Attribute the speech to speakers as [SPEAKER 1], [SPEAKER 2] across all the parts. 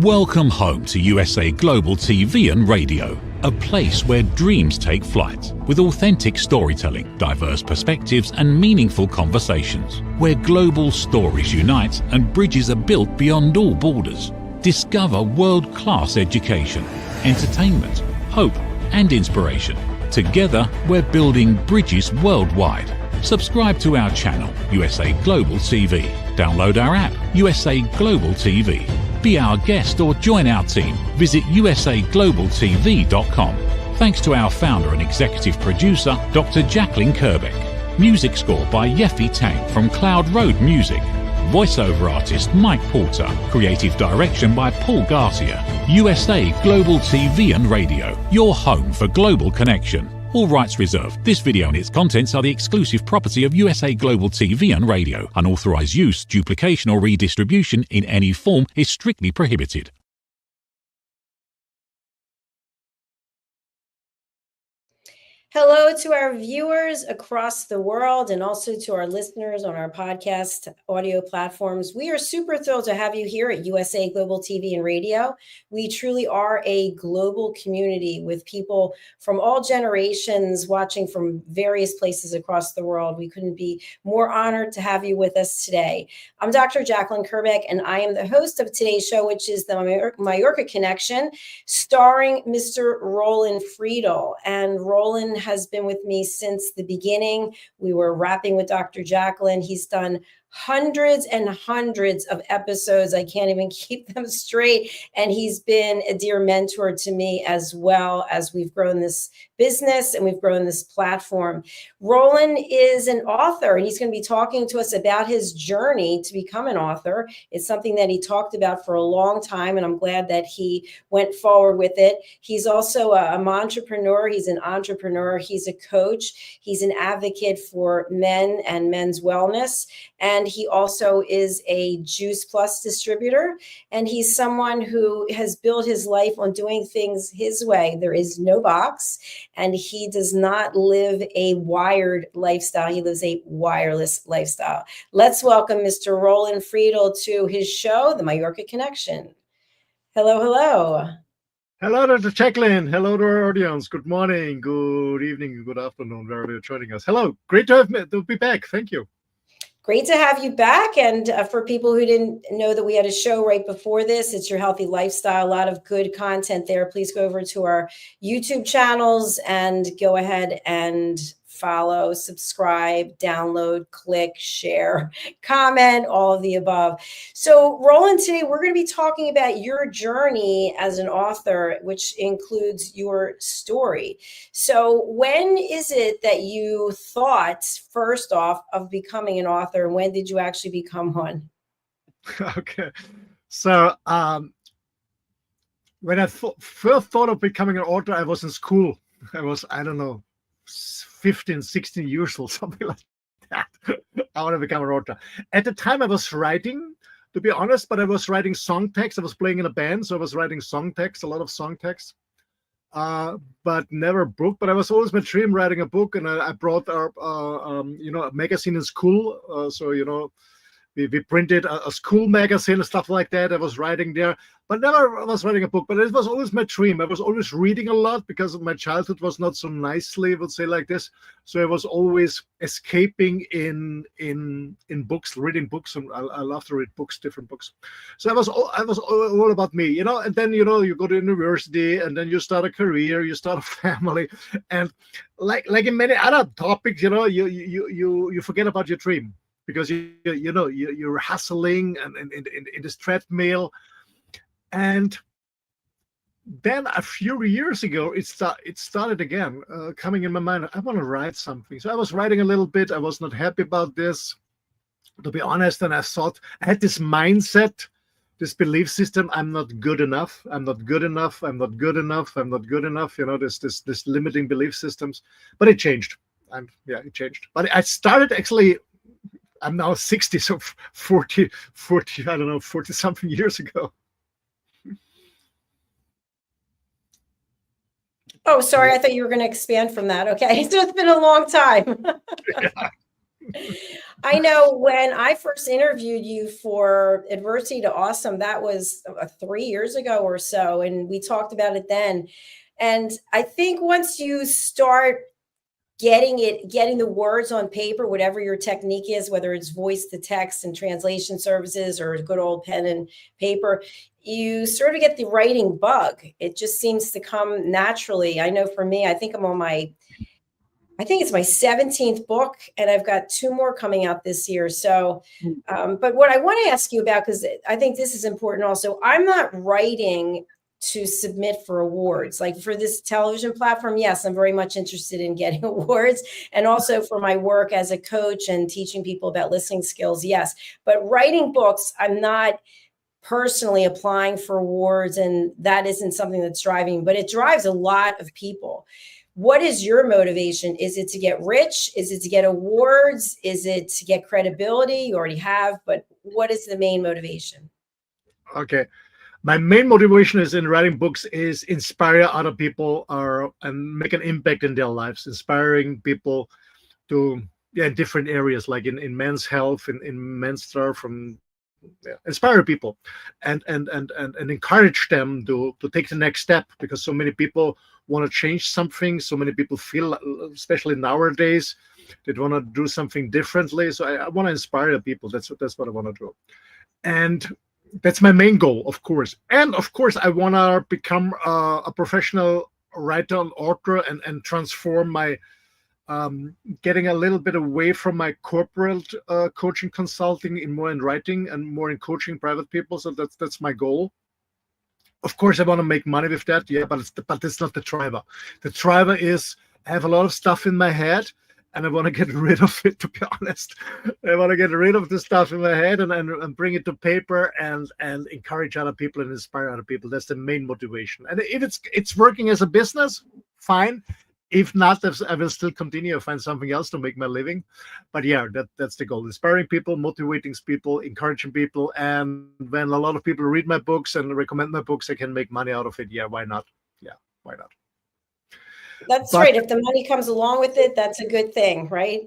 [SPEAKER 1] Welcome home to USA Global TV and Radio, a place where dreams take flight, with authentic storytelling, diverse perspectives and meaningful conversations, where global stories unite and bridges are built beyond all borders. Discover world-class education, entertainment, hope and inspiration. Together, we're building bridges worldwide. Subscribe to our channel, USA Global TV. Download our app, USA Global TV. Be our guest or join our team. Visit usaglobaltv.com. Thanks to our founder and executive producer, Dr. Jacalyn-Kerbeck. Music score by Yeffy Tang from Cloud Road Music. Voiceover artist Mike Porter. Creative direction by Paul Garcia. USA Global TV and Radio. Your home for global connection. All rights reserved. This video and its contents are the exclusive property of USA Global TV and Radio. Unauthorized use, duplication or redistribution in any form is strictly prohibited.
[SPEAKER 2] Hello to our viewers across the world and also to our listeners on our podcast audio platforms. We are super thrilled to have you here at USA Global TV and Radio. We truly are a global community with people from all generations watching from various places across the world. We couldn't be more honored to have you with us today. I'm Dr. Jacalyn-Kerbeck, and I am the host of today's show, which is the Mallorca Connection, starring Mr. Roland Friedl. And Roland has been with me since the beginning. We were rapping with Dr. Jacalyn. He's done hundreds and hundreds of episodes. I can't even keep them straight. And he's been a dear mentor to me as well as we've grown this business and we've grown this platform. Roland is an author, and he's going to be talking to us about his journey to become an author. It's something that he talked about for a long time, and I'm glad that he went forward with it. He's also a Mantrepreneur. He's an entrepreneur. He's a coach. He's an advocate for men and men's wellness. And he also is a Juice Plus distributor. And he's someone who has built his life on doing things his way. There is no box. And he does not live a wired lifestyle. He lives a wireless lifestyle. Let's welcome Mr. Roland Friedl to his show, The Mallorca Connection. Hello, hello.
[SPEAKER 3] Hello, Dr. Jacalyn. Hello to our audience. Good morning, good evening, good afternoon, wherever you're joining us. Hello. Great to be back. Thank you.
[SPEAKER 2] Great to have you back. And for people who didn't know that we had a show right before this, it's Your Healthy Lifestyle. A lot of good content there. Please go over to our YouTube channels and go ahead and follow, subscribe, download, click, share, comment, all of the above. So Roland, today we're going to be talking about your journey as an author, which includes your story. So when is it that you thought, first off, of becoming an author? And when did you actually become one?
[SPEAKER 3] Okay. So when I first thought of becoming an author, I was in school. I was, I don't know, 15, 16 years old, something like that. I want to become an author. At the time I was writing, to be honest, but I was writing song text. I was playing in a band, so I was writing song text, a lot of song text, but never a book. But I was always my dream writing a book, and I brought our, a magazine in school. We printed a school magazine and stuff like that. I was writing there, but never was writing a book. But it was always my dream. I was always reading a lot because my childhood was not so nicely, I would say, like this. So I was always escaping in books, reading books, and I love to read books, different books. So I was all about me, And then you go to university, and then you start a career, you start a family, and like in many other topics, you forget about your dream. Because you're hustling and in this treadmill, and then a few years ago it started again coming in my mind. I want to write something, so I was writing a little bit. I was not happy about this, to be honest, and I thought I had this mindset, this belief system: I'm not good enough. I'm not good enough. I'm not good enough. I'm not good enough. This limiting belief systems. But it changed, it changed. But I started actually. I'm now 60, so 40, I don't know, 40 something years ago.
[SPEAKER 2] Oh, sorry. I thought you were going to expand from that. Okay. So it's been a long time.
[SPEAKER 3] Yeah.
[SPEAKER 2] I know when I first interviewed you for Adversity to Awesome, that was 3 years ago or so. And we talked about it then. And I think once you start getting the words on paper, whatever your technique is, whether it's voice to text and translation services or good old pen and paper, you sort of get the writing bug. It just seems to come naturally. I know for me, I think it's my 17th book, and I've got 2 more coming out this year. So, but what I want to ask you about, because I think this is important also, I'm not writing to submit for awards. Like for this television platform, yes, I'm very much interested in getting awards, and also for my work as a coach and teaching people about listening skills, yes. But writing books, I'm not personally applying for awards, and that isn't something that's driving, but it drives a lot of people. What is your motivation? Is it to get rich? Is it to get awards? Is it to get credibility? You already have, but what is the main motivation?
[SPEAKER 3] Okay. My main motivation is in writing books is inspire other people and make an impact in their lives, inspiring people to in different areas, like in men's health, in men's stuff, inspire people and encourage them to take the next step, because so many people want to change something. So many people feel, especially nowadays, they want to do something differently. So I want to inspire the people. That's what I want to do. And that's my main goal, of course. And of course, I want to become a professional writer and author and transform my getting a little bit away from my corporate coaching consulting in more in writing and more in coaching private people. So that's my goal. Of course, I want to make money with that, yeah, but it's not the driver. The driver is I have a lot of stuff in my head, and I want to get rid of it, to be honest. I want to get rid of the stuff in my head and bring it to paper and encourage other people and inspire other people. That's the main motivation. And if it's working as a business, fine. If not, I will still continue to find something else to make my living. But yeah, that's the goal. Inspiring people, motivating people, encouraging people. And when a lot of people read my books and recommend my books, I can make money out of it. Yeah, why not? Yeah, why not?
[SPEAKER 2] That's right. If the money comes along with it, that's a good thing, right?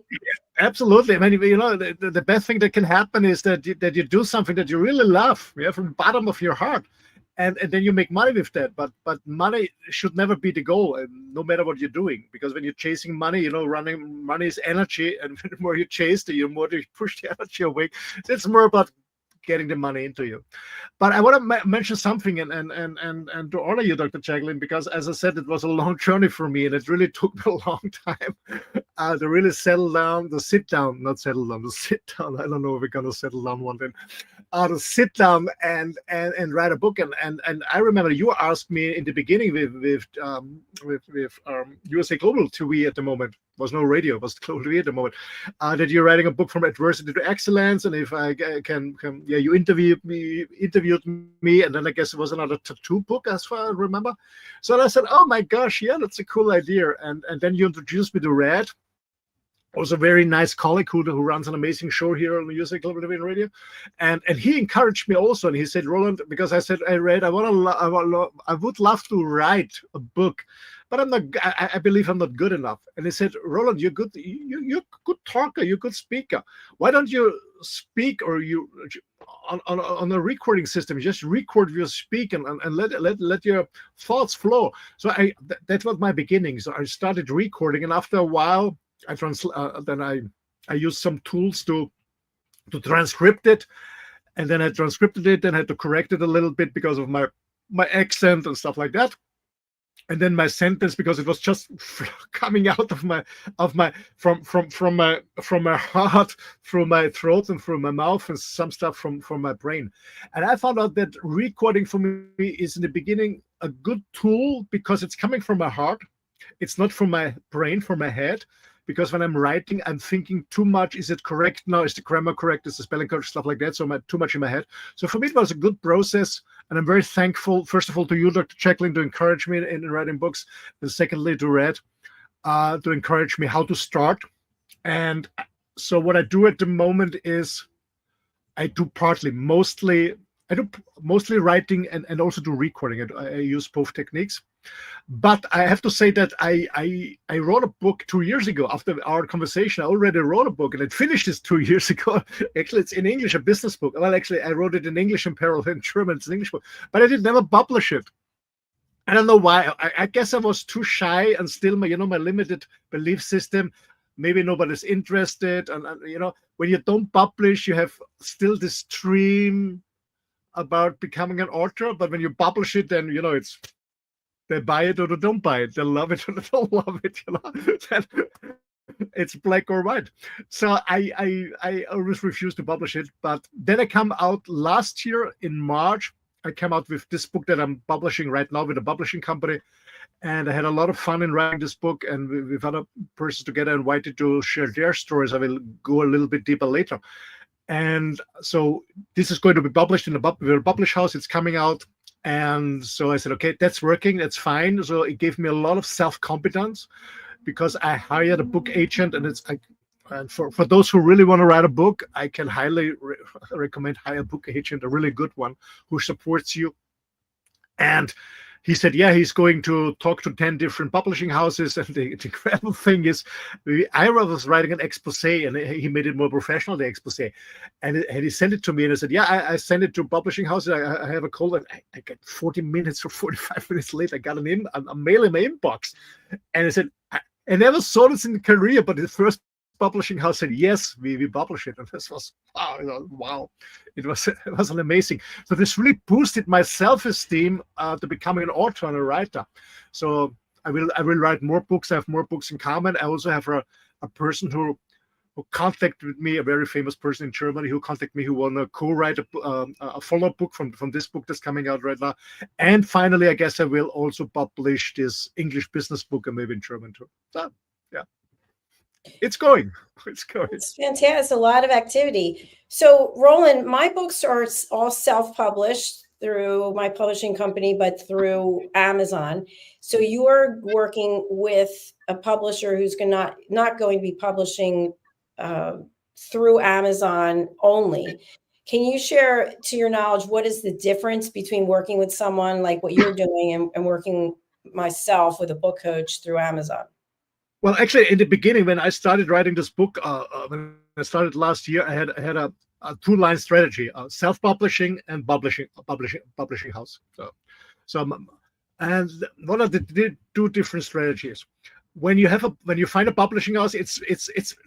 [SPEAKER 3] Absolutely. I mean, the best thing that can happen is that you do something that you really love, yeah, from the bottom of your heart. And then you make money with that, but money should never be the goal, and no matter what you're doing, because when you're chasing money, money is energy, and the more you chase, the more you push the energy away. So it's more about getting the money into you. But I want to mention something and to honor you, Dr. Jacalyn, because as I said, it was a long journey for me, and it really took me a long time to really settle down, to sit down, not settle down, to sit down. I don't know if we're gonna settle down one day. To sit down and write a book. And I remember you asked me in the beginning with USA Global TV at the moment. Was no radio, was Global TV at the moment. That you're writing a book from adversity to excellence, and if I can you interviewed me, and then I guess it was another tattoo book, as far as I remember. So I said, oh my gosh, yeah, that's a cool idea. And then you introduced me to Red. Was a very nice colleague who runs an amazing show here on the USA Global TV and Radio, and he encouraged me also, and he said, Roland, because I said, I would love to write a book, but I'm not. I believe I'm not good enough. And he said, Roland, you're good. You're a good talker. You're a good speaker. Why don't you speak, or you on a recording system? Just record your speak and let your thoughts flow. So that was my beginning. So I started recording, and after a while, I used some tools to transcript it, and then I transcripted it, and I had to correct it a little bit because of my accent and stuff like that. And then my sentence, because it was just coming out of my from my heart, through my throat and through my mouth, and some stuff from my brain. And I found out that recording for me is in the beginning a good tool, because it's coming from my heart. It's not from my brain, from my head. Because when I'm writing, I'm thinking too much. Is it correct now? Is the grammar correct? Is the spelling correct? Stuff like that. So I'm too much in my head. So for me, it was a good process. And I'm very thankful, first of all, to you, Dr. Jacalyn, to encourage me in writing books. And secondly, to Red, to encourage me how to start. And so what I do at the moment is I do mostly I do mostly writing and also do recording. I use both techniques. But I have to say that I wrote a book 2 years ago. After our conversation, I already wrote a book, and I finished this 2 years ago. Actually, it's in English, a business book. Well, actually, I wrote it in English and parallel in German. It's an English book, but I did never publish it. I don't know why. I guess I was too shy, and still my limited belief system. Maybe nobody's interested, and when you don't publish, you have still this dream about becoming an author. But when you publish it, then it's they buy it or they don't buy it. They love it or they don't love it. It's black or white. So I always refuse to publish it. But then I come out last year in March. I came out with this book that I'm publishing right now with a publishing company. And I had a lot of fun in writing this book. And with other persons together invited to share their stories. I will go a little bit deeper later. And so this is going to be published in a publish house. It's coming out. And so I said, okay, that's working. That's fine. So it gave me a lot of self-confidence because I hired a book agent. And for those who really want to write a book, I can highly recommend hire a book agent, a really good one who supports you. And he said, yeah, he's going to talk to 10 different publishing houses. And the incredible thing is, I was writing an expose, and he made it more professional, the expose. And he sent it to me, and I said, yeah, I sent it to publishing houses. I have a call, and I get 40 minutes or 45 minutes later, I got a mail in my inbox. And I said, I never saw this in the career, but the first publishing house said, yes, we publish it. And this was, wow. It was an amazing. So this really boosted my self-esteem to becoming an author and a writer. So I will write more books. I have more books in common. I also have a person who contacted me, a very famous person in Germany who contacted me, who want to co-write a follow-up book from this book that's coming out right now. And finally, I guess I will also publish this English business book and maybe in German too. So, yeah. It's going. It's
[SPEAKER 2] fantastic. It's a lot of activity. So, Roland, my books are all self-published through my publishing company, but through Amazon. So you are working with a publisher who's not going to be publishing through Amazon only. Can you share, to your knowledge, what is the difference between working with someone like what you're doing and working myself with a book coach through Amazon?
[SPEAKER 3] Well, actually, in the beginning, when I started writing this book, when I started last year, I had a two-line strategy: self-publishing and publishing house. And one of the two different strategies. When you find a publishing house, it's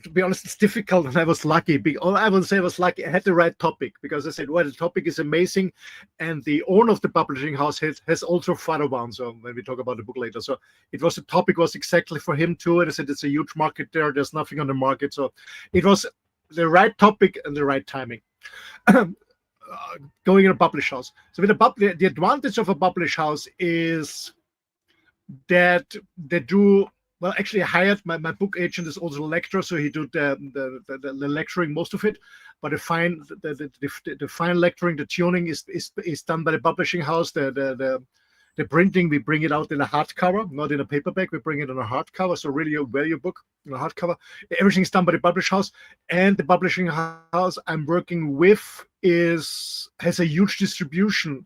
[SPEAKER 3] to be honest, it's difficult. And I was lucky. I wouldn't say I was lucky. I had the right topic because I said, well, the topic is amazing, and the owner of the publishing house has also thought one. So when we talk about the book later, so the topic was exactly for him too. And I said, it's a huge market there. There's nothing on the market, so it was the right topic and the right timing. Going in a publish house. So with the advantage of a publish house is that they do. Well, actually, I hired my book agent is also a lecturer, so he did the lecturing, most of it. But the fine lecturing, the tuning is done by the publishing house. The printing, we bring it out in a hardcover, not in a paperback. We bring it in a hardcover, so really a value book in a hardcover. Everything's done by the publishing house, and the publishing house I'm working with has a huge distribution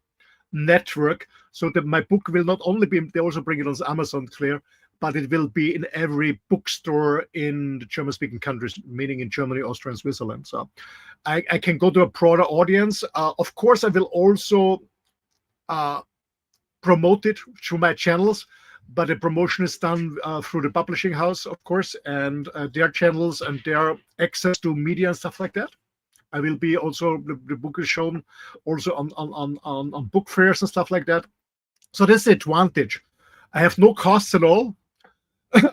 [SPEAKER 3] network, so that my book will not only be. They also bring it on Amazon, clear. But it will be in every bookstore in the German-speaking countries, meaning in Germany, Austria, and Switzerland. So I can go to a broader audience. Of course, I will also promote it through my channels, but the promotion is done through the publishing house, of course, and their channels and their access to media and stuff like that. I will be also, the book is shown also on book fairs and stuff like that. So that's the advantage. I have no costs at all.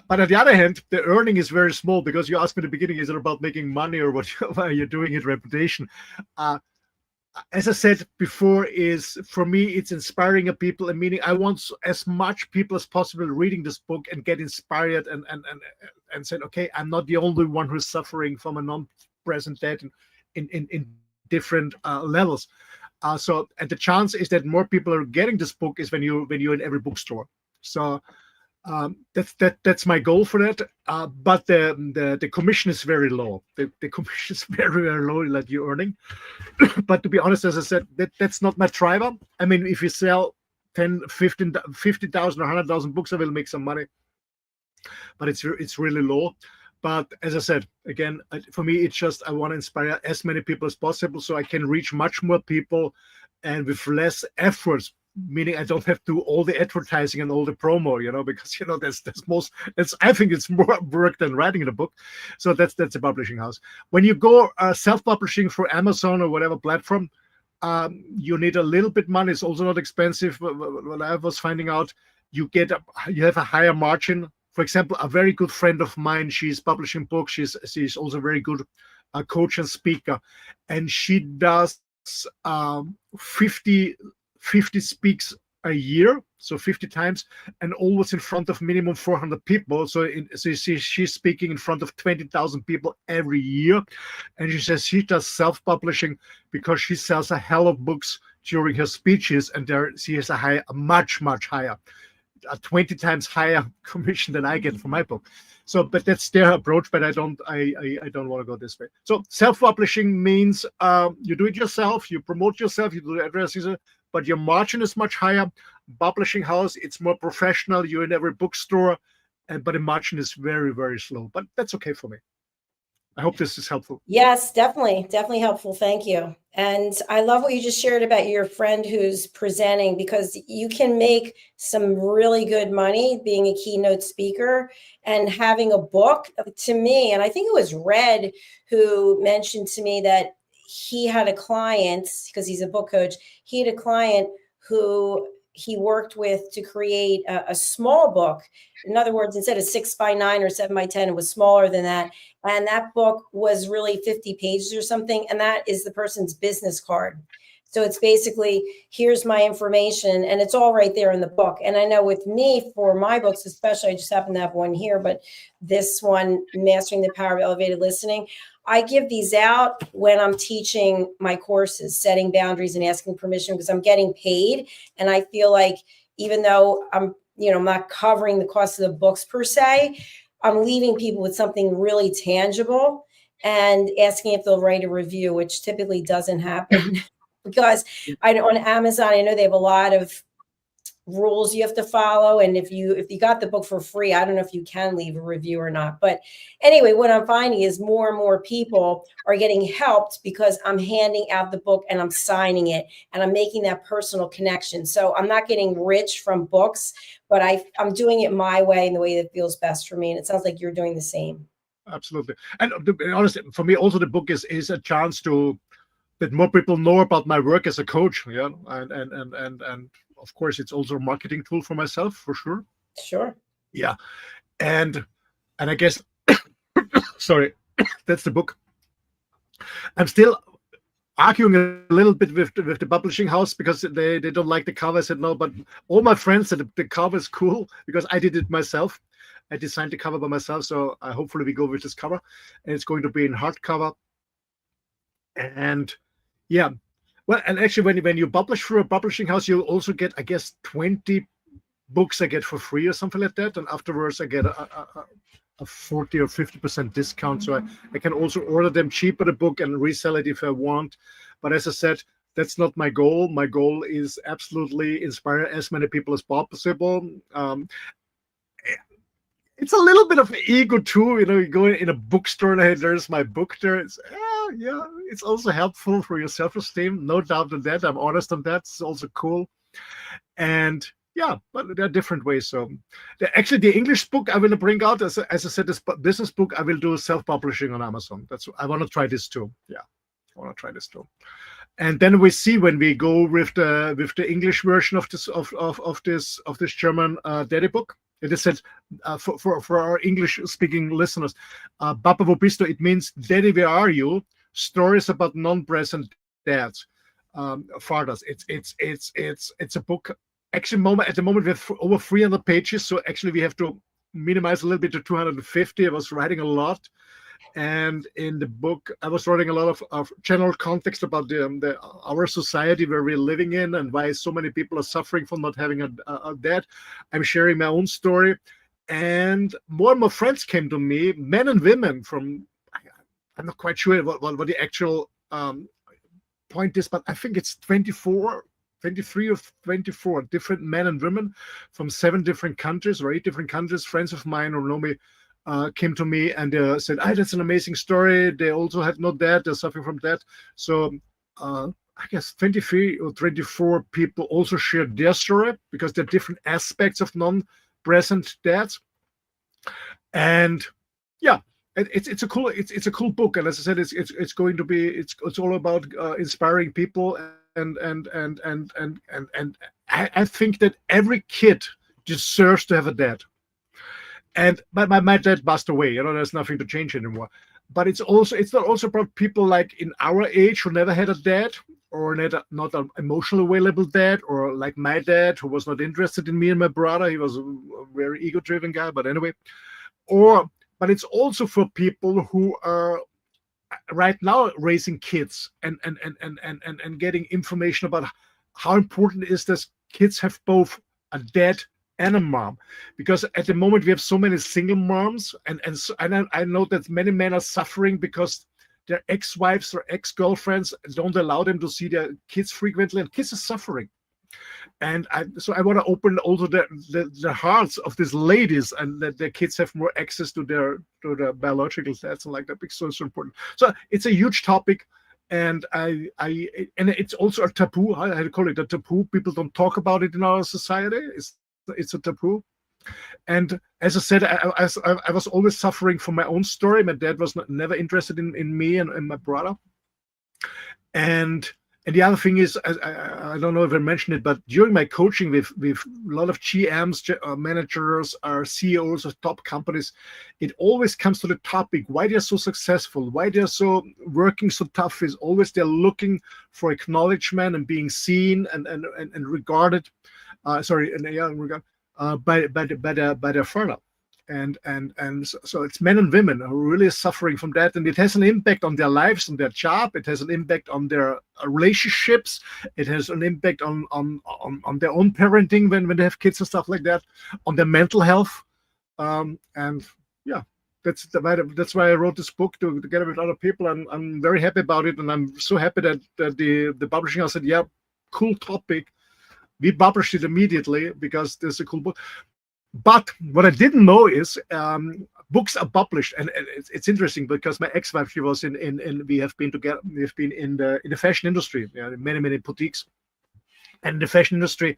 [SPEAKER 3] But on the other hand, the earning is very small, because you asked me in the beginning, is it about making money or what are you doing it, reputation? As I said before, is for me, it's inspiring people, and meaning I want as much people as possible reading this book and get inspired and said, okay, I'm not the only one who's suffering from a non-present debt in different levels. And the chance is that more people are getting this book is when you're in every bookstore. So That's my goal for that. But the commission is very low. The commission is very, very low that you're earning. But to be honest, as I said, that's not my driver. I mean, if you sell 10, 15, 50,000 or 100,000 books, I will make some money. But it's really low. But as I said, again, for me, it's just I want to inspire as many people as possible so I can reach much more people and with less efforts, meaning I don't have to do all the advertising and all the promo, because I think it's more work than writing a book. So that's a publishing house. When you go self-publishing for Amazon or whatever platform, you need a little bit money. It's also not expensive. What I was finding out, you have a higher margin. For example, a very good friend of mine, she's publishing books. She's also a very good coach and speaker, and she does 50 speaks a year, so 50 times, and always in front of minimum 400 people. So she's speaking in front of 20,000 people every year. And she says she does self-publishing because she sells a hell of books during her speeches, and she has a much, much higher, a 20 times higher commission than I get for my book. So, but that's their approach. But I don't want to go this way. So self-publishing means you do it yourself, you promote yourself, you do the addresses, but your margin is much higher. Publishing house, it's more professional. You're in every bookstore, but the margin is very, very slow. But that's okay for me. I hope this is helpful.
[SPEAKER 2] Yes, definitely helpful. Thank you. And I love what you just shared about your friend who's presenting, because you can make some really good money being a keynote speaker and having a book. To me, and I think it was Red who mentioned to me that he had a client, because he's a book coach, he had a client who he worked with to create a small book. In other words, instead of 6x9 or 7x10, it was smaller than that. And that book was really 50 pages or something. And that is the person's business card. So it's basically, here's my information, and it's all right there in the book. And I know with me, for my books, especially, I just happen to have one here, but this one, Mastering the Power of Elevated Listening, I give these out when I'm teaching my courses, setting boundaries and asking permission, because I'm getting paid. And I feel like even though I'm not covering the cost of the books per se, I'm leaving people with something really tangible and asking if they'll write a review, which typically doesn't happen. Because on Amazon, I know they have a lot of rules you have to follow. And if you got the book for free, I don't know if you can leave a review or not. But anyway, what I'm finding is more and more people are getting helped because I'm handing out the book and I'm signing it and I'm making that personal connection. So I'm not getting rich from books, but I'm doing it my way and the way that feels best for me. And it sounds like you're doing the same.
[SPEAKER 3] Absolutely. And to be honest, for me, also the book is a chance that more people know about my work as a coach. Yeah. And of course, it's also a marketing tool for myself, for sure.
[SPEAKER 2] Sure.
[SPEAKER 3] Yeah. And I guess, sorry, that's the book. I'm still arguing a little bit with the publishing house because they don't like the cover. I said no, but all my friends said the cover is cool because I did it myself. I designed the cover by myself. So hopefully we go with this cover, and it's going to be in hardcover. And yeah, well, and actually, when you publish through a publishing house, you'll also get, I guess, 20 books I get for free or something like that, and afterwards I get a 40 or 50% discount. So I can also order them cheaper the book and resell it if I want. But as I said, that's not my goal. My goal is absolutely inspire as many people as possible. It's a little bit of ego too, you go in a bookstore and hey, there's my book there. Yeah, it's also helpful for your self-esteem, no doubt on that. I'm honest on that. It's also cool. And yeah, but there are different ways. So actually the English book I will bring out, as I said, this business book, I will do self-publishing on Amazon. I want to try this too. Yeah, I want to try this too. And then we see when we go with the English version of this German daddy book. It is said for our English-speaking listeners, Papa, wo bist du? It means, Daddy, where are you? Stories about non-present dads, fathers. It's a book. Actually, at the moment we have over 300 pages, so actually we have to minimize a little bit to 250. I was writing a lot, And in the book, I was writing a lot of general context about our society where we're living in and why so many people are suffering from not having a dad. I'm sharing my own story. And more friends came to me, men and women from, I'm not quite sure what the actual point is, but I think it's 23 or 24 different men and women from 7 different countries or 8 different countries. Friends of mine who know me came to me and said, that's an amazing story. They also had no dad. They're suffering from that. So I guess 23 or 24 people also shared their story because there are different aspects of non-present dads. And yeah, it's a cool book. And as I said, it's going to be, it's all about inspiring people. And I think that every kid deserves to have a dad. And my dad passed away. There's nothing to change anymore. But it's not also about people like in our age who never had a dad or not an emotionally available dad, or like my dad who was not interested in me and my brother. He was a very ego-driven guy. But anyway, but it's also for people who are right now raising kids and getting information about how important it is that kids have both a dad and a mom, because at the moment we have so many single moms, and I know that many men are suffering because their ex-wives or ex-girlfriends don't allow them to see their kids frequently, and kids are suffering. And I want to open also the hearts of these ladies, and that their kids have more access to their biological dads and like that, because it's so important. So it's a huge topic, and and it's also a taboo. I call it a taboo. People don't talk about it in our society. It's a taboo. And as I said, I was always suffering from my own story. My dad was never interested in me and my brother. And the other thing is, I don't know if I mentioned it, but during my coaching with a lot of GMs, managers, or CEOs of top companies, it always comes to the topic why they're so successful, why they're so working so tough. Is always they're looking for acknowledgement and being seen and regarded. By their father. And so it's men and women who are really suffering from that, and it has an impact on their lives, on their job. It has an impact on their relationships. It has an impact on their own parenting when they have kids and stuff like that, on their mental health. And yeah, that's why I wrote this book together with other people. I'm very happy about it, and I'm so happy that the publishing house said, yeah, cool topic. We published it immediately because there's a cool book. But what I didn't know is books are published, and it's interesting because my ex-wife, she was we have been together. We've been in the fashion industry, many boutiques, and in the fashion industry,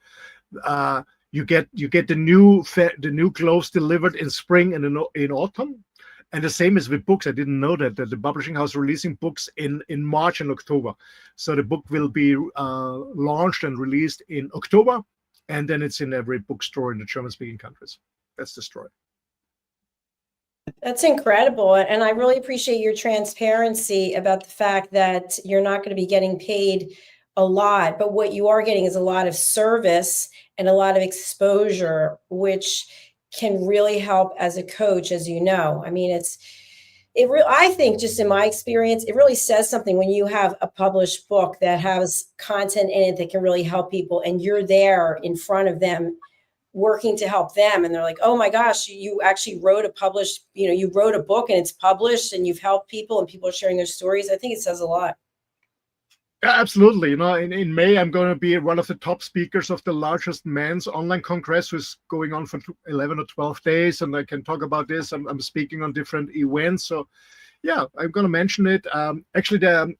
[SPEAKER 3] you get the new clothes delivered in spring and in autumn, and the same is with books. I didn't know that the publishing house releasing books in March and October, so the book will be launched and released in October. And then it's in every bookstore in the German-speaking countries. That's the story.
[SPEAKER 2] That's incredible. And I really appreciate your transparency about the fact that you're not going to be getting paid a lot, but what you are getting is a lot of service and a lot of exposure, which can really help as a coach, as you know. I mean, I think, just in my experience, it really says something when you have a published book that has content in it that can really help people, and you're there in front of them working to help them. And they're like, oh my gosh, you actually wrote you wrote a book and it's published and you've helped people and people are sharing their stories. I think it says a lot.
[SPEAKER 3] Yeah, absolutely. In May, I'm going to be one of the top speakers of the largest men's online congress, which is going on for 11 or 12 days. And I can talk about this. I'm speaking on different events. So yeah, I'm going to mention it. Actually, the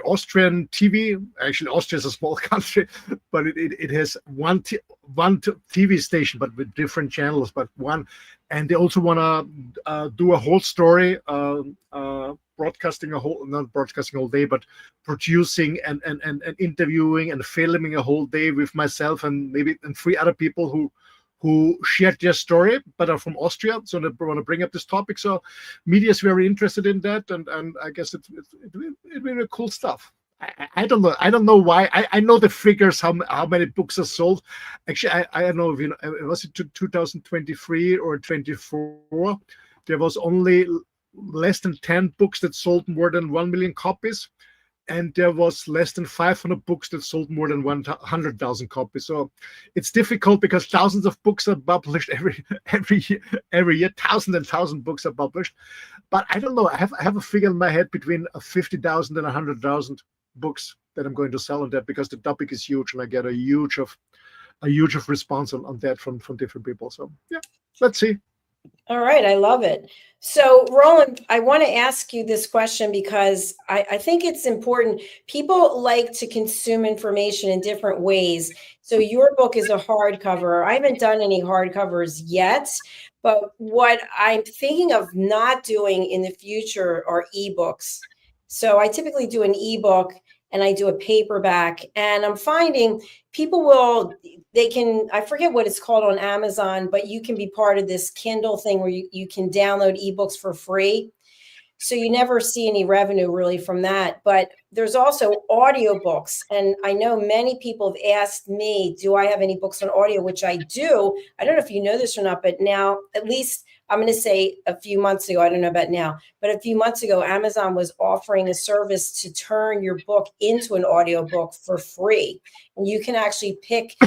[SPEAKER 3] Austrian TV, actually Austria is a small country, but it has one TV station, but with different channels, but one. And they also want to do a whole story, not broadcasting all day, but producing and interviewing and filming a whole day with myself and 3 other people who shared their story but are from Austria. So they want to bring up this topic. So media is very interested in that, and I guess it's really cool stuff. I don't know why. I know the figures, how many books are sold. Actually, I don't know if was it 2023 or 24. There was only less than 10 books that sold more than 1 million copies, and there was less than 500 books that sold more than 100,000 copies. So it's difficult because thousands of books are published every year. Thousands and thousands of books are published. But I don't know. I have a figure in my head between 50,000 and 100,000 books that I'm going to sell on that, because the topic is huge, and I get a huge of response on that from different people. So yeah, let's see.
[SPEAKER 2] All right. I love it. So, Roland, I want to ask you this question because I think it's important. People like to consume information in different ways. So your book is a hardcover. I haven't done any hardcovers yet, but what I'm thinking of not doing in the future are ebooks. So I typically do an ebook and I do a paperback, and I'm finding people I forget what it's called on Amazon, but you can be part of this Kindle thing where you can download ebooks for free. So you never see any revenue really from that. But there's also audiobooks. And I know many people have asked me, do I have any books on audio, which I do. I don't know if you know this or not, but now, at least I'm going to say a few months ago, I don't know about now, but a few months ago, Amazon was offering a service to turn your book into an audiobook for free. And you can actually pick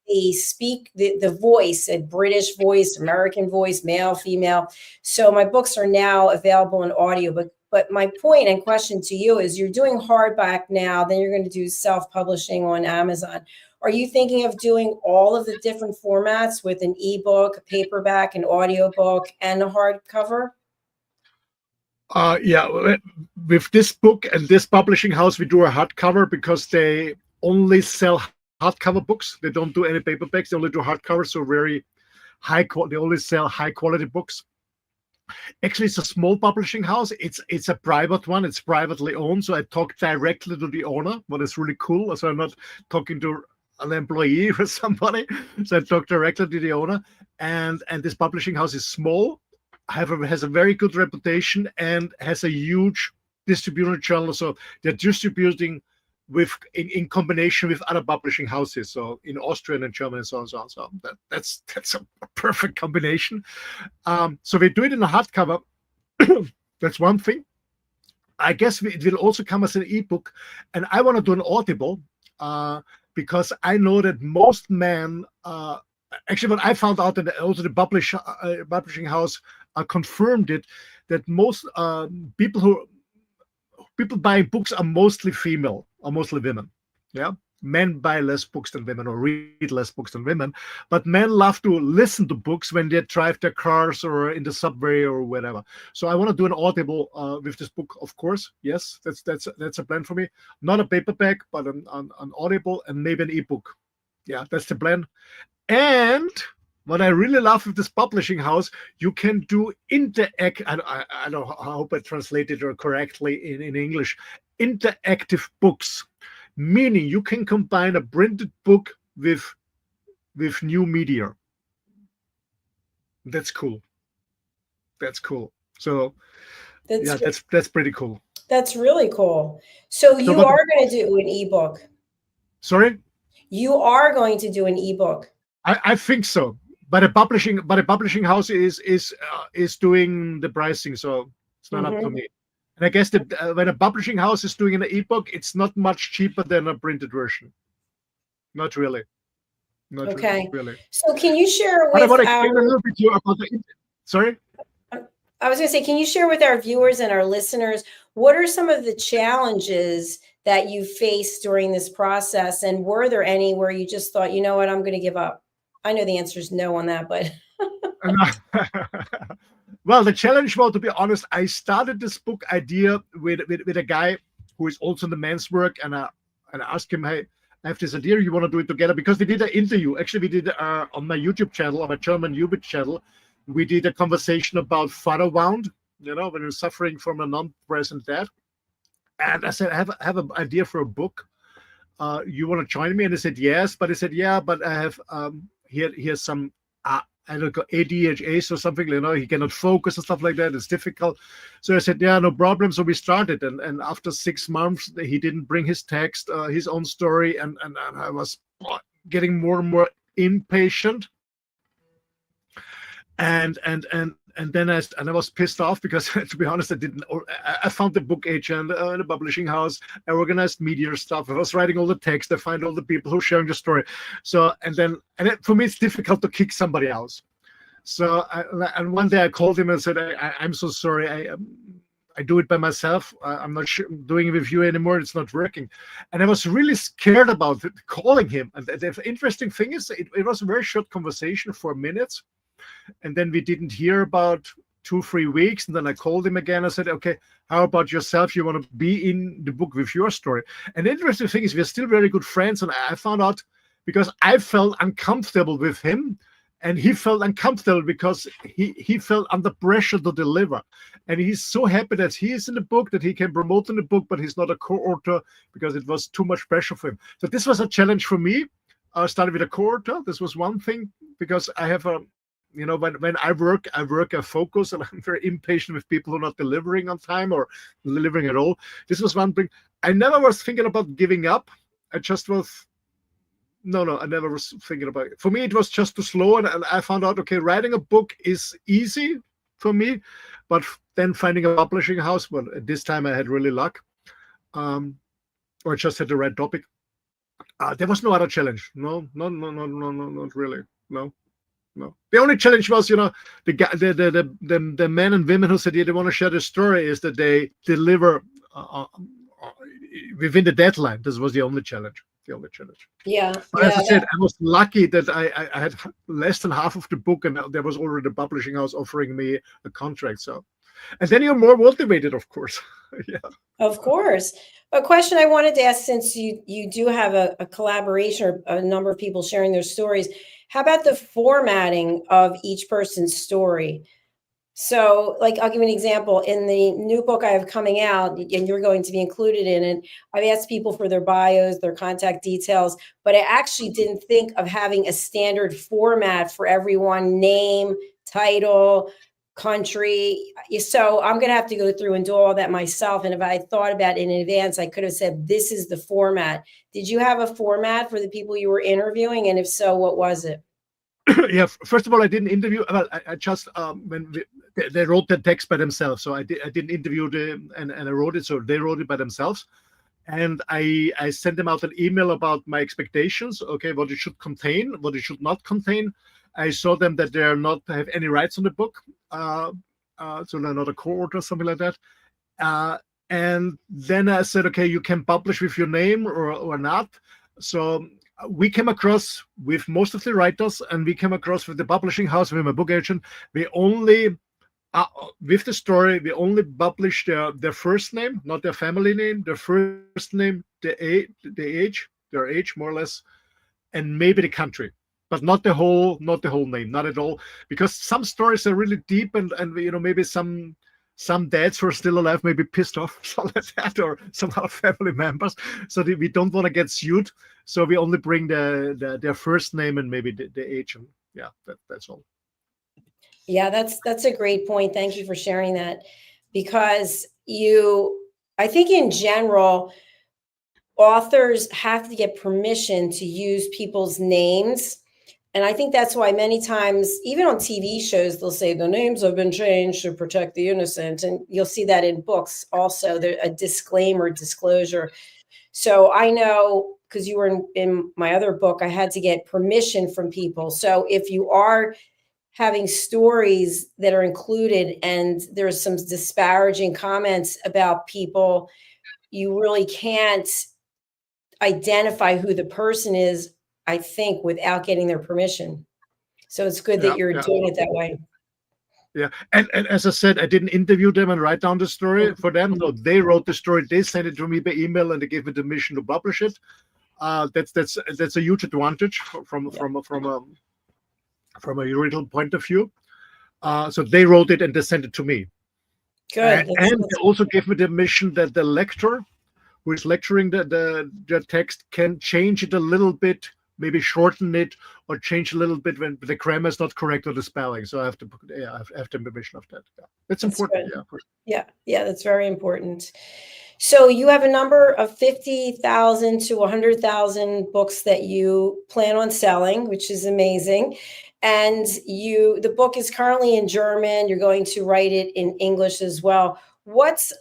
[SPEAKER 2] the voice, a British voice, American voice, male, female. So my books are now available in audio. But my point and question to you is, you're doing hardback now, then you're going to do self-publishing on Amazon. Are you thinking of doing all of the different formats with an ebook, a paperback, an audiobook, and a hardcover?
[SPEAKER 3] Yeah, with this book and this publishing house, we do a hardcover because they only sell hardcover books. They don't do any paperbacks. They only do hardcovers, so very high quality. They only sell high quality books. Actually, it's a small publishing house. It's a private one. It's privately owned. So I talk directly to the owner, what is really cool. So I'm not talking to an employee or somebody. So I talk directly to the owner. And this publishing house is small, however, has a very good reputation and has a huge distribution channel. So they're distributing in combination with other publishing houses, so in Austria and in Germany and so on and so on. So that's a perfect combination. So we do it in a hardcover. That's one thing. I guess it will also come as an ebook, and I want to do an Audible because I know that most men. Actually, what I found out, and also the publishing house confirmed it, that most people buying books are mostly female, or mostly women. Yeah, men buy less books than women, or read less books than women. But men love to listen to books when they drive their cars or in the subway or whatever. So I want to do an Audible with this book, of course. Yes, that's a plan for me. Not a paperback, but an Audible and maybe an ebook. Yeah, that's the plan. And what I really love with this publishing house, you can do interact. I don't know. I hope I translated it correctly in English. Interactive books, meaning you can combine a printed book with new media. That's cool. That's cool. So that's pretty cool.
[SPEAKER 2] That's really cool. So you are going to do an ebook.
[SPEAKER 3] Sorry?
[SPEAKER 2] You are going to do an ebook.
[SPEAKER 3] I think so. But a publishing house is doing the pricing, so it's not up to me. And I guess that when a publishing house is doing an ebook, it's not much cheaper than a printed version. Not really. Not really.
[SPEAKER 2] So can you share with
[SPEAKER 3] Sorry?
[SPEAKER 2] I was going to say, can you share with our viewers and our listeners, what are some of the challenges that you faced during this process? And were there any where you just thought, you know what, I'm going to give up? I know the answer is no on that, but.
[SPEAKER 3] Well, the challenge was, to be honest, I started this book idea with a guy who is also in the men's work, and I asked him, hey, I have this idea, you want to do it together? Because we did an interview. Actually, we did on my YouTube channel, on my German YouTube channel, we did a conversation about fatherhood, when you're suffering from a non-present dad. And I said, I have an idea for a book. You want to join me? And he said, yes. But he said, yeah, but I have here's some I don't know, ADHD or something, he cannot focus and stuff like that. It's difficult. So I said, yeah, no problem. So we started. And after 6 months, he didn't bring his text, his own story. And I was getting more and more impatient. And then I was pissed off because, to be honest, I found the book agent in a publishing house. I organized media stuff. I was writing all the text. I find all the people who are sharing the story. So, for me, it's difficult to kick somebody else. So, and one day I called him and said, I'm so sorry. I do it by myself. I'm not doing it with you anymore. It's not working. And I was really scared about calling him. And the interesting thing is, it was a very short conversation, 4 minutes. And then we didn't hear about 2-3 weeks. And then I called him again. I said, okay, how about yourself? You want to be in the book with your story? And the interesting thing is, we're still very good friends. And I found out, because I felt uncomfortable with him, and he felt uncomfortable because he felt under pressure to deliver. And he's so happy that he is in the book, that he can promote in the book, but he's not a co-author because it was too much pressure for him. So this was a challenge for me. I started with a co-author. This was one thing, because I have when I work, I focus, and I'm very impatient with people who are not delivering on time or delivering at all. This was one thing. I never was thinking about giving up. I just was, no, I never was thinking about it. For me, it was just too slow, and I found out, okay, writing a book is easy for me, but then finding a publishing house, well, at this time I had really luck, or I just had the right topic. There was no other challenge. No, not really. No. The only challenge was, the men and women who said, yeah, they want to share the story, is that they deliver within the deadline. This was the only challenge.
[SPEAKER 2] Yeah.
[SPEAKER 3] But as I said, I was lucky that I had less than half of the book, and there was already a publishing house offering me a contract. So, and then you're more motivated, of course. Yeah.
[SPEAKER 2] Of course. A question I wanted to ask, since you do have a collaboration or a number of people sharing their stories, how about the formatting of each person's story? So, like, I'll give you an example. In the new book I have coming out, and you're going to be included in it, I've asked people for their bios, their contact details, but I actually didn't think of having a standard format for everyone: name, title, country. So I'm going to have to go through and do all that myself. And if I thought about it in advance, I could have said, this is the format. Did you have a format for the people you were interviewing? And if so, what was it?
[SPEAKER 3] Yeah, first of all, I didn't interview. Well, I just they wrote the text by themselves, so I didn't interview them, and I wrote it, so they wrote it by themselves. And I sent them out an email about my expectations. Okay, what it should contain, what it should not contain. I saw them that they are not have any rights on the book, so they're not a co-author, something like that. And then I said, okay, you can publish with your name or not. So we came across with most of the writers, and we came across with the publishing house, with my book agent. We only, with the story, we only published their first name, not their family name, their first name, their age, more or less, and maybe the country, but not the whole name, not at all. Because some stories are really deep, and maybe some dads who are still alive may be pissed off, something like that, or some other family members. So we don't want to get sued. So we only bring their first name and maybe the age. And yeah, that's all.
[SPEAKER 2] Yeah, that's a great point. Thank you for sharing that. Because I think in general, authors have to get permission to use people's names. And I think that's why many times, even on TV shows, they'll say the names have been changed to protect the innocent. And you'll see that in books also, a disclaimer, disclosure. So I know, because you were in my other book, I had to get permission from people. So if you are having stories that are included and there's some disparaging comments about people, you really can't identify who the person is, I think, without getting their permission. So it's good that you're doing it that way.
[SPEAKER 3] Yeah, and as I said, I didn't interview them and write down the story for them. No, they wrote the story. They sent it to me by email, and they gave me the permission to publish it. That's a huge advantage from a juridical point of view. So they wrote it and they sent it to me.
[SPEAKER 2] Good.
[SPEAKER 3] And they also gave me the permission that the lecturer who is lecturing the text can change it a little bit, maybe shorten it or change a little bit when the grammar is not correct or the spelling. So I have to have the permission of that. Yeah. That's important.
[SPEAKER 2] Good. Yeah, that's very important. So you have a number of 50,000 to 100,000 books that you plan on selling, which is amazing. And the book is currently in German. You're going to write it in English as well. What's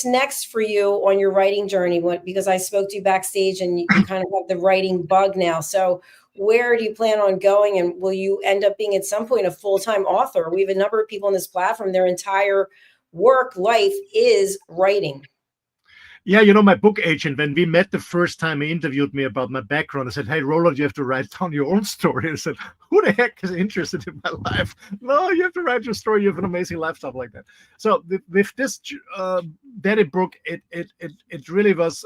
[SPEAKER 2] next for you on your writing journey? Because I spoke to you backstage, and you kind of have the writing bug now. So where do you plan on going? And will you end up being at some point a full-time author? We have a number of people on this platform, their entire work life is writing.
[SPEAKER 3] Yeah, you know, my book agent, when we met the first time, he interviewed me about my background. I said, hey, Roland, you have to write down your own story. I said, who the heck is interested in my life? No, you have to write your story. You have an amazing life, stuff like that. So with this Daddy book, it really was...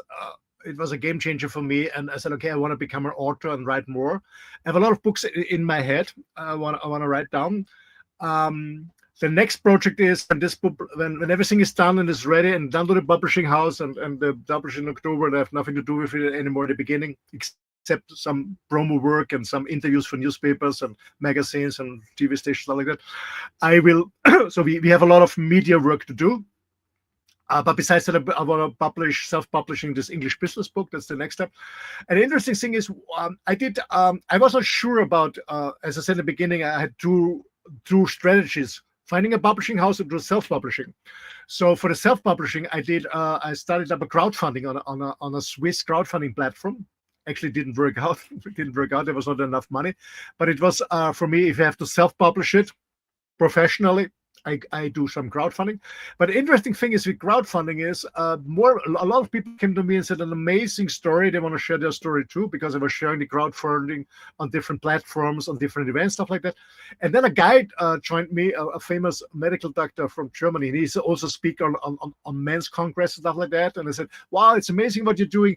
[SPEAKER 3] it was a game changer for me. And I said, okay, I want to become an author and write more. I have a lot of books in my head I want to write down. The next project is, and this book, when everything is done and is ready and done to the publishing house, and the publish in October, they have nothing to do with it anymore in the beginning, except some promo work and some interviews for newspapers and magazines and TV stations, stuff like that. I will, so we have a lot of media work to do. But besides that, I want to publish, self-publishing this English business book. That's the next step. And the interesting thing is, I was not sure about, as I said in the beginning, I had two strategies: finding a publishing house and do self-publishing. So for the self-publishing, I started up a crowdfunding on a Swiss crowdfunding platform. Actually, didn't work out. It didn't work out. There was not enough money. But it was for me, if you have to self-publish it professionally, I do some crowdfunding. But the interesting thing is with crowdfunding is a lot of people came to me and said an amazing story. They want to share their story too, because I was sharing the crowdfunding on different platforms, on different events, stuff like that. And then a guy joined me, a famous medical doctor from Germany. And he's also speak on men's congress and stuff like that. And I said, wow, it's amazing what you're doing.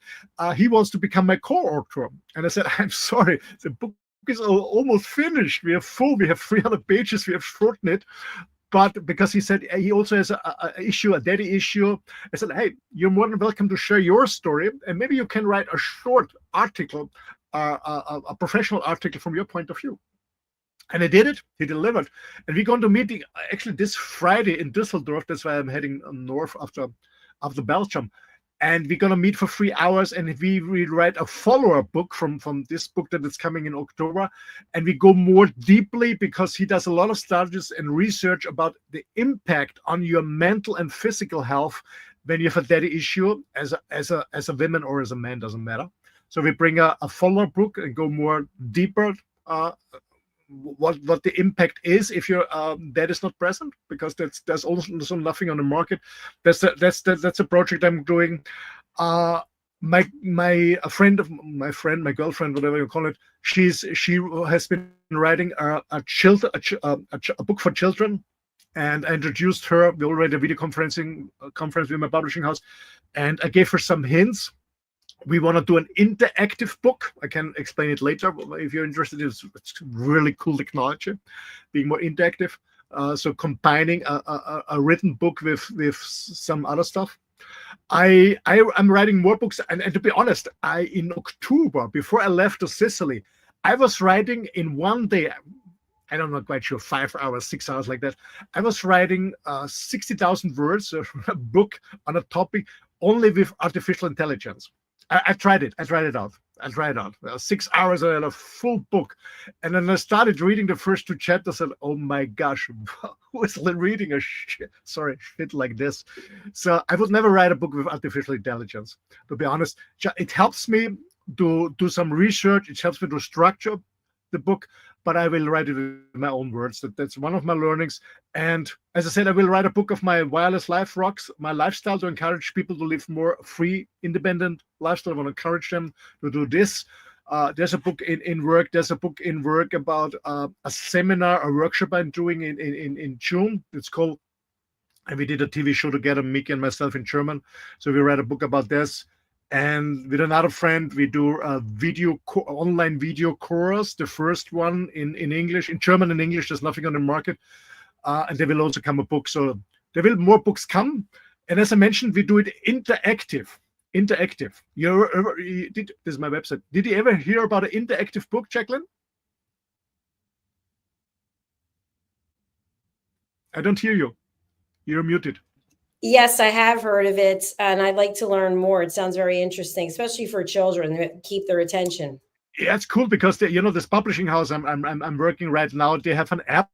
[SPEAKER 3] He wants to become my co-author. And I said, I'm sorry, the book is almost finished. We have 300 pages. We have shortened it. But because he said he also has a daddy issue, I said, hey, you're more than welcome to share your story, and maybe you can write a short article, a professional article from your point of view. And I did it. He delivered. And we're going to meeting actually this Friday in Düsseldorf. That's why I'm heading north after Belgium. And we're going to meet for 3 hours, and we write a follow-up book from this book that is coming in October. And we go more deeply, because he does a lot of studies and research about the impact on your mental and physical health when you have a daddy issue as a woman or as a man, doesn't matter. So we bring a follow-up book and go more deeper what the impact is if your dad is not present, because there's also nothing on the market. That's a project I'm doing. My girlfriend, whatever you call it, she has been writing a book for children, and I introduced her. We already had a video conference with my publishing house, and I gave her some hints. We want to do an interactive book. I can explain it later if you're interested. It's really cool technology, being more interactive. So combining a written book with some other stuff. I'm writing more books, and to be honest, in October, before I left to Sicily, I was writing in one day. I'm not quite sure, 5 hours, 6 hours, like that. I was writing 60,000 words, a book on a topic only with artificial intelligence. I tried it. I tried it out. 6 hours, I had a full book. And then I started reading the first 2 chapters, and oh my gosh, who is reading a shit like this? So I would never write a book with artificial intelligence, to be honest. It helps me to do some research. It helps me to structure the book, but I will write it in my own words. That's one of my learnings. And as I said, I will write a book of my wireless life rocks, my lifestyle, to encourage people to live more free, independent lifestyle. I want to encourage them to do this. There's a book in work. There's a book in work about a seminar, a workshop I'm doing in June. It's called, and we did a TV show together, Miki and myself, in German. So we write a book about this. And with another friend, we do a online video course, the first one in English, in German and English. There's nothing on the market. And there will also come a book. So there will more books come. And as I mentioned, we do it interactive. This is my website. Did you ever hear about an interactive book, Jacalyn? I don't hear you. You're muted.
[SPEAKER 2] Yes, I have heard of it, and I'd like to learn more. It sounds very interesting, especially for children to keep their attention.
[SPEAKER 3] Yeah, it's cool because this publishing house I'm working right now. They have an app.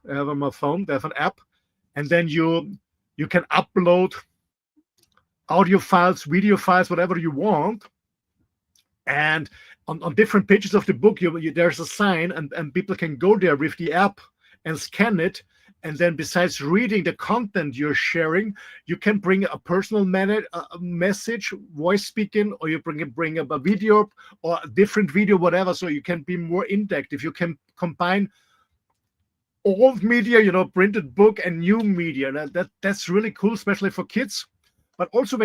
[SPEAKER 3] I have on my phone. They have an app, and then you can upload audio files, video files, whatever you want. And on different pages of the book, there's a sign, and people can go there with the app and scan it. And then besides reading the content you're sharing, you can bring a personal message, voice speaking, or you bring up a video or a different video, whatever. So you can be more interactive. You can combine old media, printed book, and new media. That's really cool, especially for kids. But also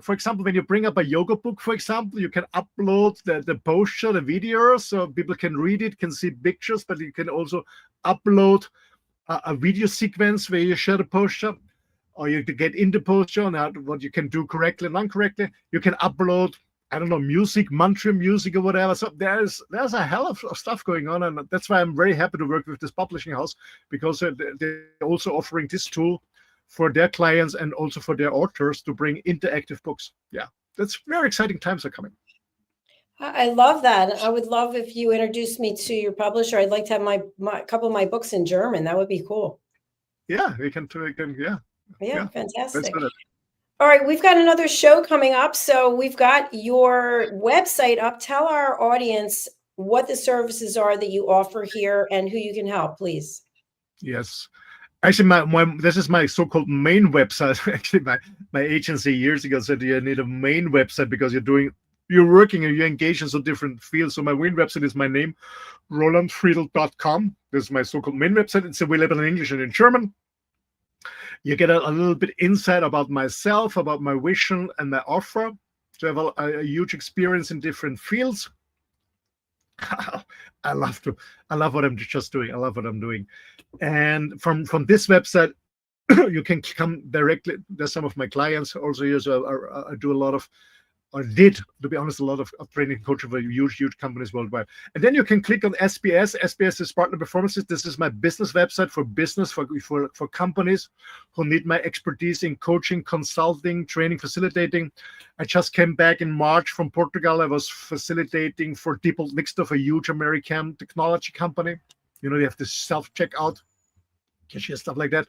[SPEAKER 3] for example, when you bring up a yoga book, for example, you can upload the posture, the video, so people can read it, can see pictures, but you can also upload a video sequence where you share the posture, or you get in the posture and what you can do correctly and incorrectly. You can upload, I don't know, music, mantra music or whatever. So there's a hell of stuff going on, and that's why I'm very happy to work with this publishing house, because they're also offering this tool for their clients and also for their authors to bring interactive books. Yeah, that's very exciting times are coming.
[SPEAKER 2] I love that. I would love if you introduced me to your publisher. I'd like to have my couple of my books in German. That would be cool.
[SPEAKER 3] Yeah, we can.
[SPEAKER 2] Yeah, fantastic.
[SPEAKER 3] Let's do it.
[SPEAKER 2] All right, we've got another show coming up. So we've got your website up. Tell our audience what the services are that you offer here and who you can help, please.
[SPEAKER 3] Yes. Actually, this is my so-called main website. Actually, my agency years ago said you need a main website because you're working and you're engaged in so different fields. So my main website is my name, rolandfriedl.com. This is my so-called main website. It's available in English and in German. You get a little bit insight about myself, about my vision and my offer. So I have a huge experience in different fields. I love what I'm just doing. I love what I'm doing. And from this website, you can come directly. There's some of my clients also here. So I do a lot of, or did, to be honest, a lot of training and coaching for huge companies worldwide. And then you can click on SBS. SBS is Partner Performances. This is my business website for business, for companies who need my expertise in coaching, consulting, training, facilitating. I just came back in March from Portugal. I was facilitating for Diebold Nixdorf, a huge American technology company. You have this self-checkout, cashier, stuff like that.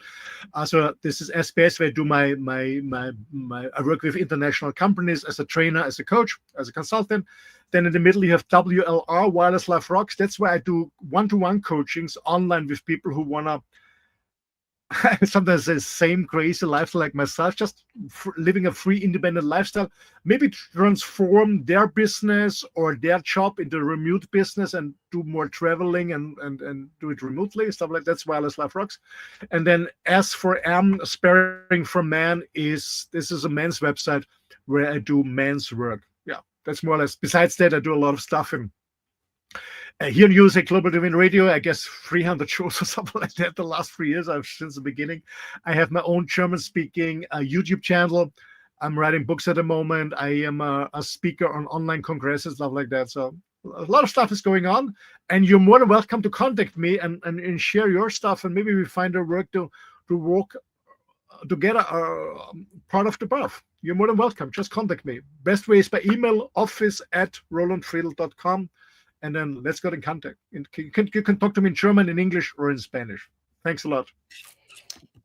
[SPEAKER 3] So this is SBS, where I do I work with international companies as a trainer, as a coach, as a consultant. Then in the middle you have WLR, Wireless Life Rocks. That's where I do one-to-one coachings online with people who wanna sometimes the same crazy lifestyle like myself, just living a free, independent lifestyle, maybe transform their business or their job into a remote business and do more traveling and do it remotely, stuff like that. That's Wireless Life Rocks. And then S for M, Sparing for Man, this is a men's website where I do men's work. Yeah, that's more or less. Besides that, I do a lot of stuff in here in USA Global TV Radio, I guess 300 shows or something like that the last 3 years, since the beginning. I have my own German-speaking YouTube channel. I'm writing books at the moment. I am a speaker on online congresses, stuff like that. So a lot of stuff is going on. And you're more than welcome to contact me and share your stuff. And maybe we find a work to work together, part of the path. You're more than welcome. Just contact me. Best way is by email, office@rolandfriedl.com. And then let's get in contact. You can talk to me in German, in English, or in Spanish. Thanks a lot.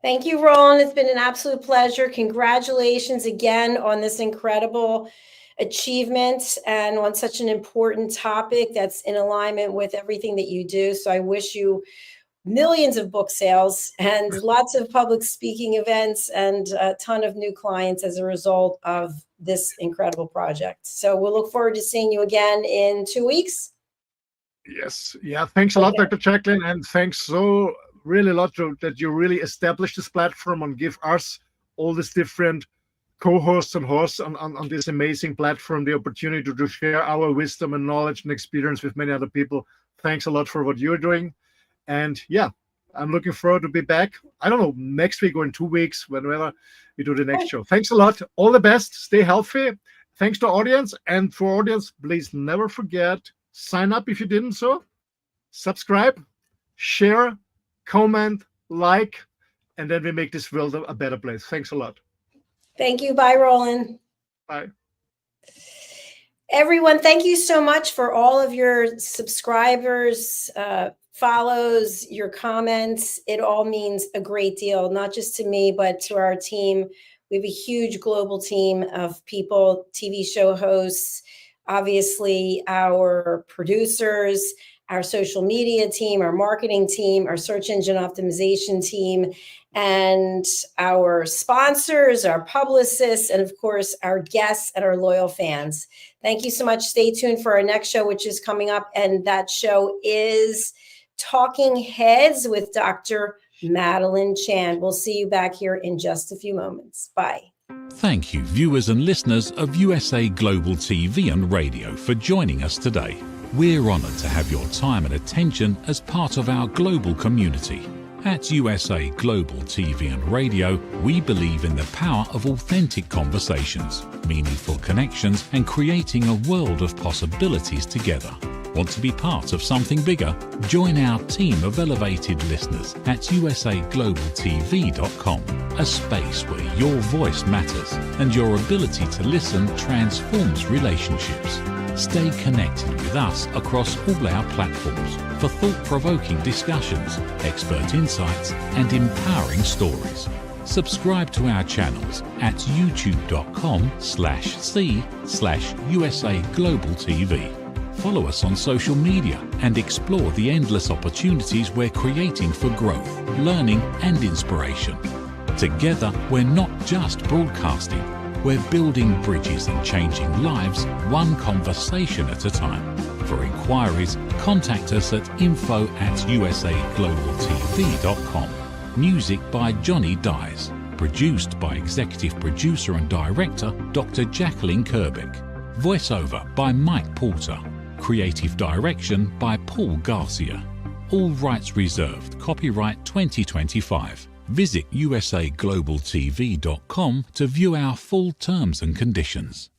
[SPEAKER 2] Thank you, Roland. It's been an absolute pleasure. Congratulations again on this incredible achievement and on such an important topic that's in alignment with everything that you do. So I wish you millions of book sales and lots of public speaking events and a ton of new clients as a result of this incredible project. So we'll look forward to seeing you again in 2 weeks.
[SPEAKER 3] Yes. Yeah. Thanks a lot, Dr. Jacalyn. And thanks really a lot that you really established this platform and give us, all these different co-hosts and hosts on this amazing platform, the opportunity to share our wisdom and knowledge and experience with many other people. Thanks a lot for what you're doing. And yeah, I'm looking forward to be back. I don't know, next week or in 2 weeks, whenever we do the next show. Thanks a lot. All the best. Stay healthy. Thanks to audience. And for audience, please never forget, sign up if you didn't so. Subscribe, share, comment, like, and then we make this world a better place. Thanks a lot.
[SPEAKER 2] Thank you. Bye, Roland.
[SPEAKER 3] Bye.
[SPEAKER 2] Everyone, thank you so much for all of your subscribers, follows, your comments. It all means a great deal, not just to me, but to our team. We have a huge global team of people, TV show hosts, obviously our producers, our social media team, our marketing team, our search engine optimization team, and our sponsors, our publicists, and of course, our guests and our loyal fans. Thank you so much. Stay tuned for our next show, which is coming up. And that show is Talking Heads with Dr. Madeline Chan. We'll see you back here in just a few moments. Bye.
[SPEAKER 1] Thank you, viewers and listeners of USA Global TV and Radio, for joining us today. We're honoured to have your time and attention as part of our global community. At USA Global TV and Radio, we believe in the power of authentic conversations, meaningful connections, and creating a world of possibilities together. Want to be part of something bigger? Join our team of elevated listeners at usaglobaltv.com, a space where your voice matters and your ability to listen transforms relationships. Stay connected with us across all our platforms for thought-provoking discussions, expert insights, and empowering stories. Subscribe to our channels at youtube.com/c/usaglobaltv. Follow us on social media and explore the endless opportunities we're creating for growth, learning, and inspiration. Together, we're not just broadcasting. We're building bridges and changing lives, one conversation at a time. For inquiries, contact us at info@usaglobaltv.com. Music by Johnny Dies. Produced by Executive Producer and Director Dr. Jacalyn-Kerbeck. Voiceover by Mike Porter. Creative Direction by Paul Garcia. All rights reserved. Copyright 2025. Visit usaglobaltv.com to view our full terms and conditions.